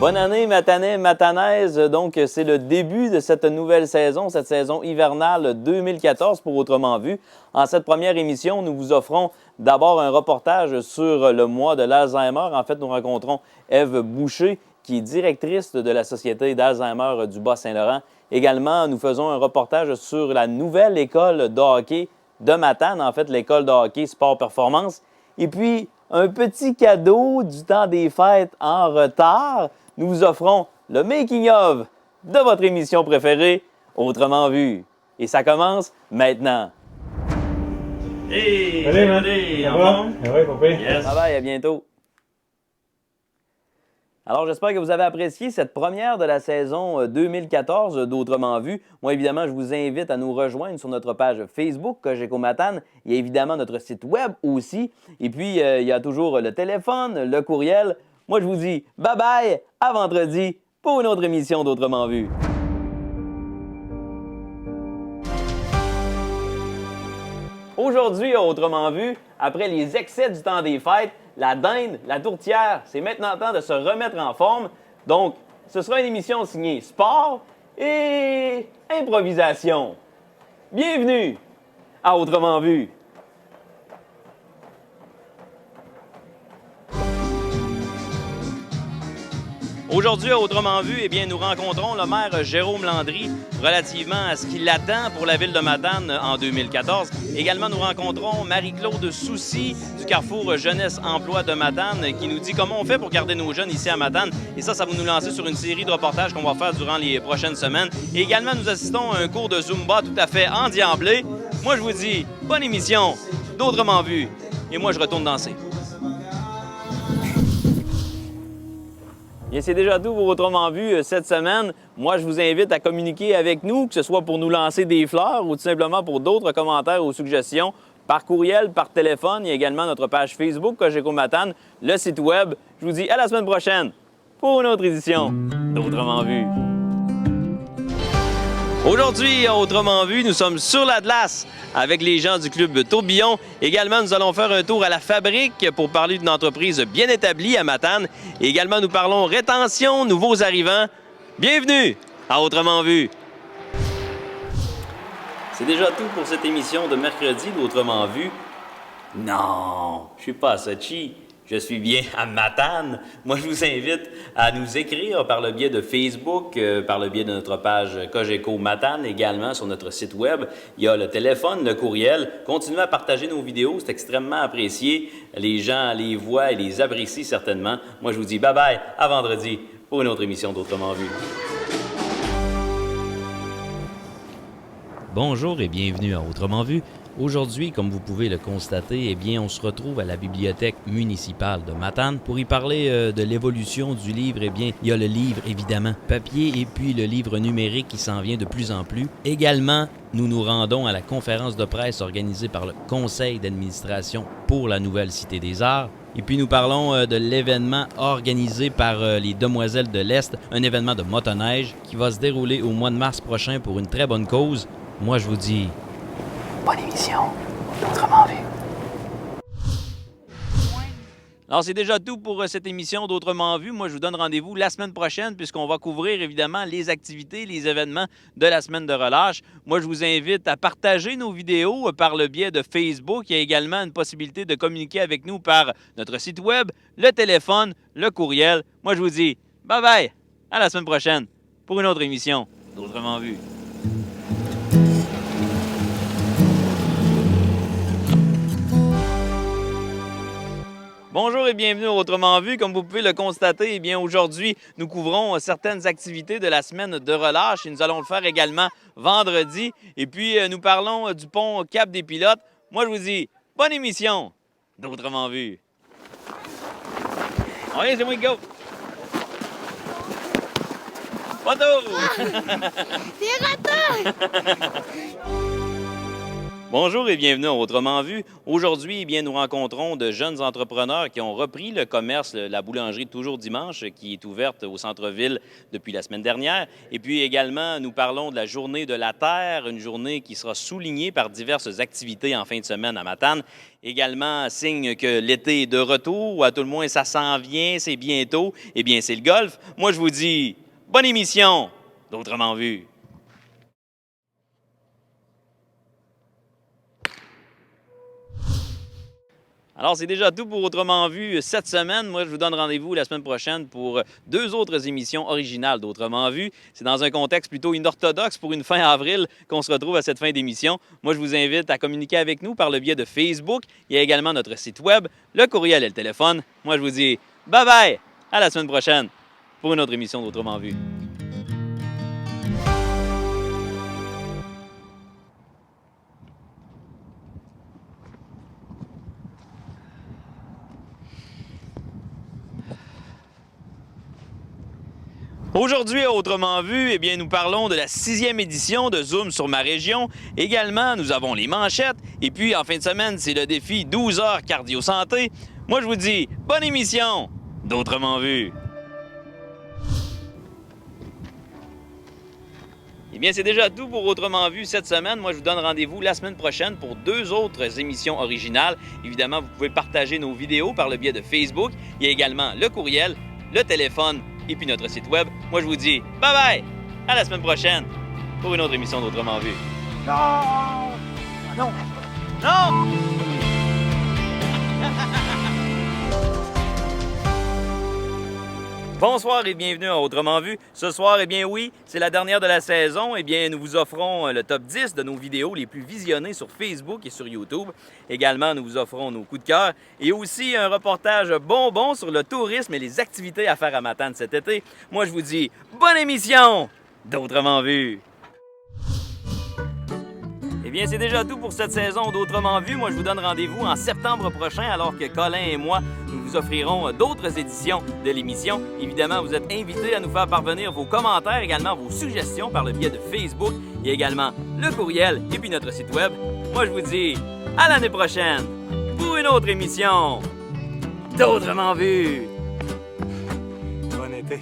Bonne année, matanais, matanaise. Donc, c'est le début de cette nouvelle saison, cette saison hivernale 2014 pour Autrement Vu. En cette première émission, nous vous offrons d'abord un reportage sur le mois de l'Alzheimer. En fait, nous rencontrons Ève Boucher, qui est directrice de la Société d'Alzheimer du Bas-Saint-Laurent. Également, nous faisons un reportage sur la nouvelle école de hockey de Matane, en fait, l'école de hockey Sport Performance. Et puis, un petit cadeau du temps des fêtes en retard. Nous vous offrons le making-of de votre émission préférée, Autrement Vu. Et ça commence maintenant. Hey! Salut, man. Salut! Ça En va? forme? Ah oui, papa. Yes. Bye bye, à bientôt. Alors, j'espère que vous avez apprécié cette première de la saison 2014 d'Autrement Vu. Moi, évidemment, je vous invite à nous rejoindre sur notre page Facebook, Cogeco Matane. Il y a évidemment notre site web aussi. Et puis, il y a toujours le téléphone, le courriel. Moi, je vous dis bye-bye, à vendredi pour une autre émission d'Autrement Vu. Aujourd'hui, à Autrement Vu, après les excès du temps des fêtes, la dinde, la tourtière, c'est maintenant temps de se remettre en forme. Donc, ce sera une émission signée sport et improvisation. Bienvenue à Autrement Vu. Aujourd'hui, à Autrement Vu, eh bien, nous rencontrons le maire Jérôme Landry relativement à ce qui l'attend pour la ville de Matane en 2014. Également, nous rencontrons Marie-Claude Soucy du Carrefour Jeunesse-Emploi de Matane qui nous dit comment on fait pour garder nos jeunes ici à Matane. Et ça va nous lancer sur une série de reportages qu'on va faire durant les prochaines semaines. Et également, nous assistons à un cours de Zumba tout à fait endiablé. Moi, je vous dis, bonne émission d'Autrement Vu. Et moi, je retourne danser. Bien, c'est déjà tout pour Autrement Vu cette semaine. Moi, je vous invite à communiquer avec nous, que ce soit pour nous lancer des fleurs ou tout simplement pour d'autres commentaires ou suggestions, par courriel, par téléphone. Il y a également notre page Facebook, Cogeco Matane, le site web. Je vous dis à la semaine prochaine pour une autre édition d'Autrement Vu. Aujourd'hui, à Autrement Vu, nous sommes sur la glace avec les gens du club Tourbillon. Également, nous allons faire un tour à la fabrique pour parler d'une entreprise bien établie à Matane. Et également, nous parlons rétention, nouveaux arrivants. Bienvenue à Autrement Vu. C'est déjà tout pour cette émission de mercredi d'Autrement Vu. Non, je suis pas à Sochi. Je suis bien à Matane. Moi, je vous invite à nous écrire par le biais de Facebook, par le biais de notre page Cogeco Matane, également sur notre site web. Il y a le téléphone, le courriel. Continuez à partager nos vidéos, c'est extrêmement apprécié. Les gens les voient et les apprécient certainement. Moi, je vous dis bye-bye, à vendredi pour une autre émission d'Autrement Vu. Bonjour et bienvenue à Autrement Vu. Aujourd'hui, comme vous pouvez le constater, eh bien, on se retrouve à la bibliothèque municipale de Matane pour y parler de l'évolution du livre. Eh bien, il y a le livre, évidemment, papier et puis le livre numérique qui s'en vient de plus en plus. Également, nous nous rendons à la conférence de presse organisée par le Conseil d'administration pour la nouvelle Cité des Arts. Et puis, nous parlons de l'événement organisé par les Demoiselles de l'Est, un événement de motoneige qui va se dérouler au mois de mars prochain pour une très bonne cause. Moi, je vous dis... bonne émission, d'Autrement Vu. Alors, c'est déjà tout pour cette émission d'Autrement Vu. Moi, je vous donne rendez-vous la semaine prochaine puisqu'on va couvrir, évidemment, les activités, les événements de la semaine de relâche. Moi, je vous invite à partager nos vidéos par le biais de Facebook. Il y a également une possibilité de communiquer avec nous par notre site web, le téléphone, le courriel. Moi, je vous dis bye-bye, à la semaine prochaine pour une autre émission d'Autrement Vu. Bonjour et bienvenue à Autrement Vu. Comme vous pouvez le constater, eh bien aujourd'hui, nous couvrons certaines activités de la semaine de relâche et nous allons le faire également vendredi. Et puis, nous parlons du pont Cap des Pilotes. Moi, je vous dis, bonne émission d'Autrement Vu. Allez, c'est moi qui go! Photo! C'est raté! Bonjour et bienvenue à Autrement Vu. Aujourd'hui, nous rencontrons de jeunes entrepreneurs qui ont repris le commerce, la boulangerie Toujours Dimanche, qui est ouverte au centre-ville depuis la semaine dernière. Et puis également, nous parlons de la Journée de la Terre, une journée qui sera soulignée par diverses activités en fin de semaine à Matane. Également, signe que l'été est de retour, ou à tout le moins ça s'en vient, c'est bientôt. Eh bien, c'est le golf. Moi, je vous dis, bonne émission d'Autrement Vu. Alors, c'est déjà tout pour Autrement Vu cette semaine. Moi, je vous donne rendez-vous la semaine prochaine pour 2 autres émissions originales d'Autrement Vu. C'est dans un contexte plutôt inorthodoxe pour une fin avril qu'on se retrouve à cette fin d'émission. Moi, je vous invite à communiquer avec nous par le biais de Facebook. Il y a également notre site web, le courriel et le téléphone. Moi, je vous dis bye-bye, à la semaine prochaine pour une autre émission d'Autrement Vu. Aujourd'hui, à Autrement Vu, nous parlons de la 6e édition de Zoom sur ma région. Également, nous avons les manchettes. Et puis, en fin de semaine, c'est le défi 12 heures cardio-santé. Moi, je vous dis, bonne émission d'Autrement Vu. C'est déjà tout pour Autrement Vu cette semaine. Moi, je vous donne rendez-vous la semaine prochaine pour 2 autres émissions originales. Évidemment, vous pouvez partager nos vidéos par le biais de Facebook. Il y a également le courriel, le téléphone et puis notre site web. Moi, je vous dis bye-bye! À la semaine prochaine pour une autre émission d'Autrement Vu. Non! Non! Non! Bonsoir et bienvenue à Autrement Vu. Ce soir, oui, c'est la dernière de la saison. Nous vous offrons le top 10 de nos vidéos les plus visionnées sur Facebook et sur YouTube. Également, nous vous offrons nos coups de cœur et aussi un reportage bonbon sur le tourisme et les activités à faire à Matane cet été. Moi, je vous dis bonne émission d'Autrement Vu. C'est déjà tout pour cette saison d'Autrement Vu. Moi, je vous donne rendez-vous en septembre prochain alors que Colin et moi, nous vous offrirons d'autres éditions de l'émission. Évidemment, vous êtes invités à nous faire parvenir vos commentaires, également vos suggestions par le biais de Facebook et également le courriel et puis notre site web. Moi, je vous dis à l'année prochaine pour une autre émission d'Autrement Vu. Bon été.